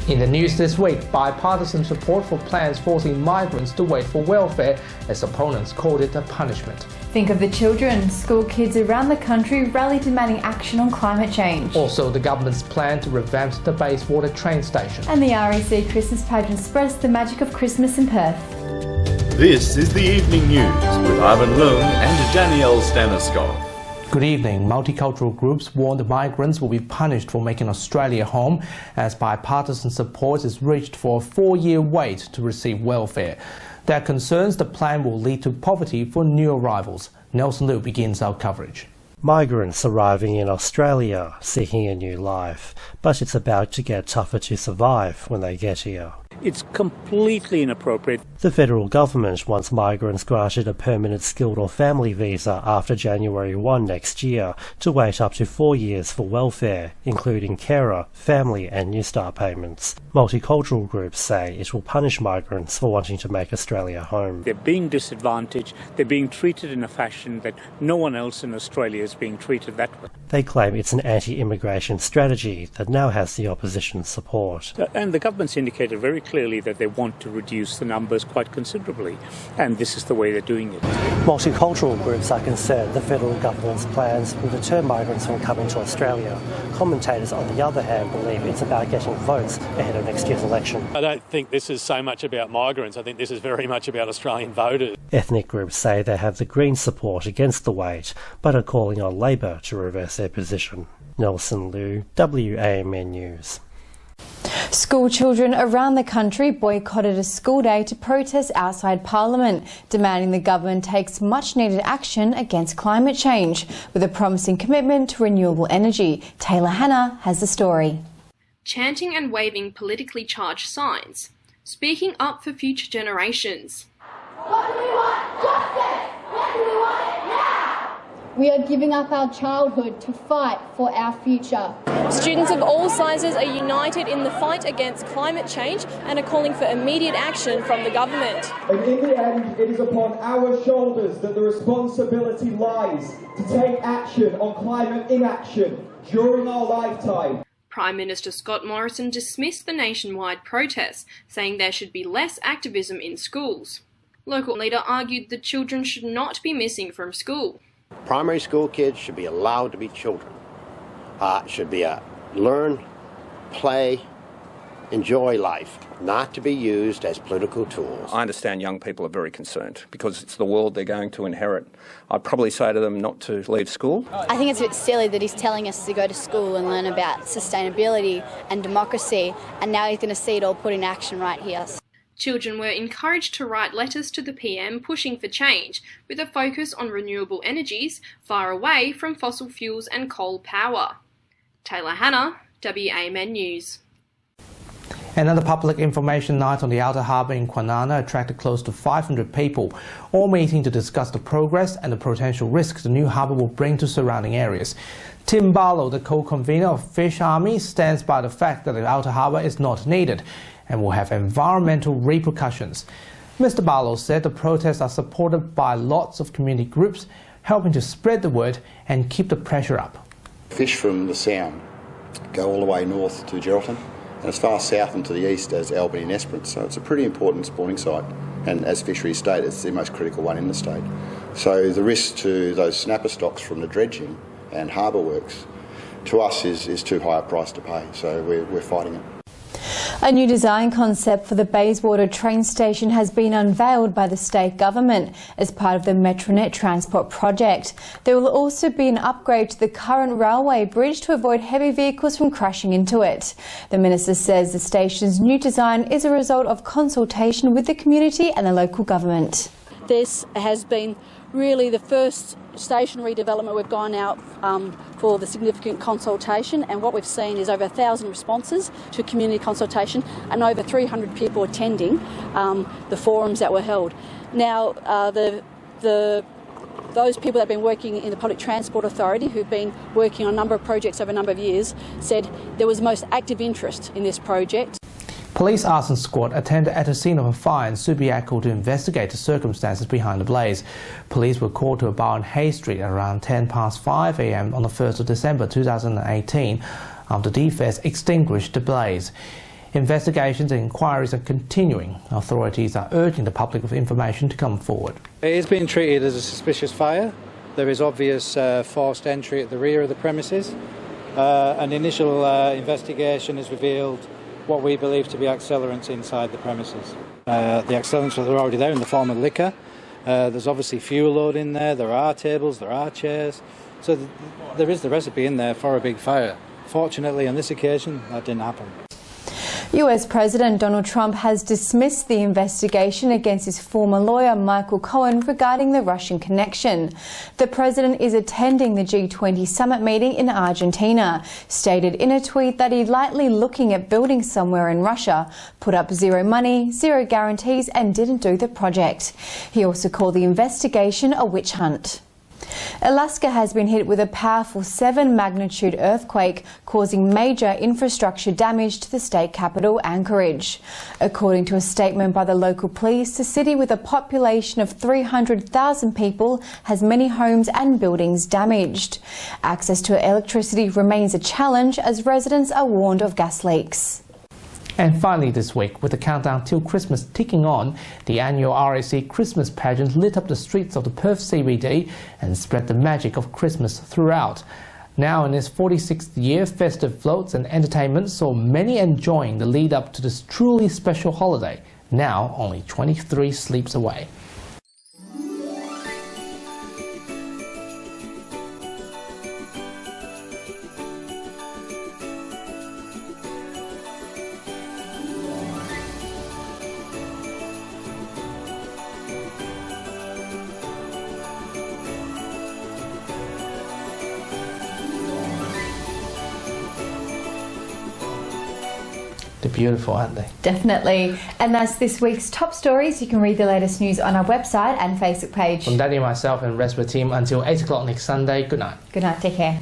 In the news this week, bipartisan support for plans forcing migrants to wait for welfare as opponents called it a punishment. Think of the children. School kids around the country rally demanding action on climate change. Also, the government's plan to revamp the Bayswater train station. And the REC Christmas pageant spreads the magic of Christmas in Perth. This is the Evening News with Ivan Leung and Danielle Staniskov. Good evening. Multicultural groups warned migrants will be punished for making Australia home as bipartisan support is reached for a 4-year wait to receive welfare. There are concerns the plan will lead to poverty for new arrivals. Nelson Liu begins our coverage. Migrants arriving in Australia seeking a new life, but it's about to get tougher to survive when they get here. It's completely inappropriate. The federal government wants migrants granted a permanent skilled or family visa after January 1 next year to wait up to 4 years for welfare, including carer, family and New Start payments. Multicultural groups say it will punish migrants for wanting to make Australia home. They're being disadvantaged. They're being treated in a fashion that no one else in Australia is being treated that way. They claim it's an anti-immigration strategy that now has the opposition's support. And the government's indicated very clearly that they want to reduce the numbers quite considerably, and this is the way they're doing it. Multicultural groups are concerned the federal government's plans will deter migrants from coming to Australia. Commentators, on the other hand, believe it's about getting votes ahead of next year's election. I don't think this is so much about migrants. I think this is very much about Australian voters. Ethnic groups say they have the Greens' support against the wait, but are calling on Labor to reverse their position. Nelson Liu, WAMN News. School children around the country boycotted a school day to protest outside Parliament, demanding the government takes much-needed action against climate change, with a promising commitment to renewable energy. Taylor Hanna has the story. Chanting and waving politically charged signs, speaking up for future generations. What do we want? Justice! When do we want it? Now! We are giving up our childhood to fight for our future. Students of all sizes are united in the fight against climate change and are calling for immediate action from the government. And in the end, it is upon our shoulders that the responsibility lies to take action on climate inaction during our lifetime. Prime Minister Scott Morrison dismissed the nationwide protests, saying there should be less activism in schools. Local leader argued that children should not be missing from school. Primary school kids should be allowed to be children. Should be a learn, play, enjoy life, not to be used as political tools. I understand young people are very concerned because it's the world they're going to inherit. I'd probably say to them not to leave school. I think it's a bit silly that he's telling us to go to school and learn about sustainability and democracy, and now he's going to see it all put in action right here. Children were encouraged to write letters to the PM pushing for change, with a focus on renewable energies far away from fossil fuels and coal power. Taylor Hanna, WAMN News. Another public information night on the Outer Harbour in Kwinana attracted close to 500 people, all meeting to discuss the progress and the potential risks the new harbour will bring to surrounding areas. Tim Barlow, the co-convener of Fish Army, stands by the fact that the Outer Harbour is not needed and will have environmental repercussions. Mr. Barlow said the protests are supported by lots of community groups, helping to spread the word and keep the pressure up. Fish from the Sound go all the way north to Geraldton and as far south and to the east as Albany and Esperance, so it's a pretty important spawning site, and as Fisheries State it's the most critical one in the state. So the risk to those snapper stocks from the dredging and harbour works to us is too high a price to pay, so we're fighting it. A new design concept for the Bayswater train station has been unveiled by the state government as part of the Metronet Transport project. There will also be an upgrade to the current railway bridge to avoid heavy vehicles from crashing into it. The minister says the station's new design is a result of consultation with the community and the local government. This has been really the first station redevelopment we've gone out for the significant consultation, and what we've seen is over 1,000 responses to community consultation and over 300 people attending the forums that were held. Now, those people that have been working in the Public Transport Authority, who've been working on a number of projects over a number of years, said there was most active interest in this project. Police arson squad attended at a scene of a fire in Subiaco to investigate the circumstances behind the blaze. Police were called to a bar on Hay Street at around 5 a.m. on the 1st of December 2018 after defence extinguished the blaze. Investigations and inquiries are continuing. Authorities are urging the public with information to come forward. It is being treated as a suspicious fire. There is obvious forced entry at the rear of the premises. An initial investigation has revealed what we believe to be accelerants inside the premises. The accelerants are already there in the form of liquor. There's obviously fuel load in there. There are tables, there are chairs. So there is the recipe in there for a big fire. Fortunately, on this occasion, that didn't happen. US President Donald Trump has dismissed the investigation against his former lawyer Michael Cohen regarding the Russian connection. The president is attending the G20 summit meeting in Argentina, stated in a tweet that he's likely looking at building somewhere in Russia, put up zero money, zero guarantees and didn't do the project. He also called the investigation a witch hunt. Alaska has been hit with a powerful 7-magnitude earthquake, causing major infrastructure damage to the state capital, Anchorage. According to a statement by the local police, the city, with a population of 300,000 people, has many homes and buildings damaged. Access to electricity remains a challenge as residents are warned of gas leaks. And finally this week, with the countdown till Christmas ticking on, the annual RAC Christmas pageant lit up the streets of the Perth CBD and spread the magic of Christmas throughout. Now in its 46th year, festive floats and entertainment saw many enjoying the lead up to this truly special holiday, now only 23 sleeps away. They're beautiful, aren't they? Definitely. And that's this week's top stories. You can read the latest news on our website and Facebook page. From Danny, myself and rest of the team until 8 o'clock next Sunday. Good night. Good night. Take care.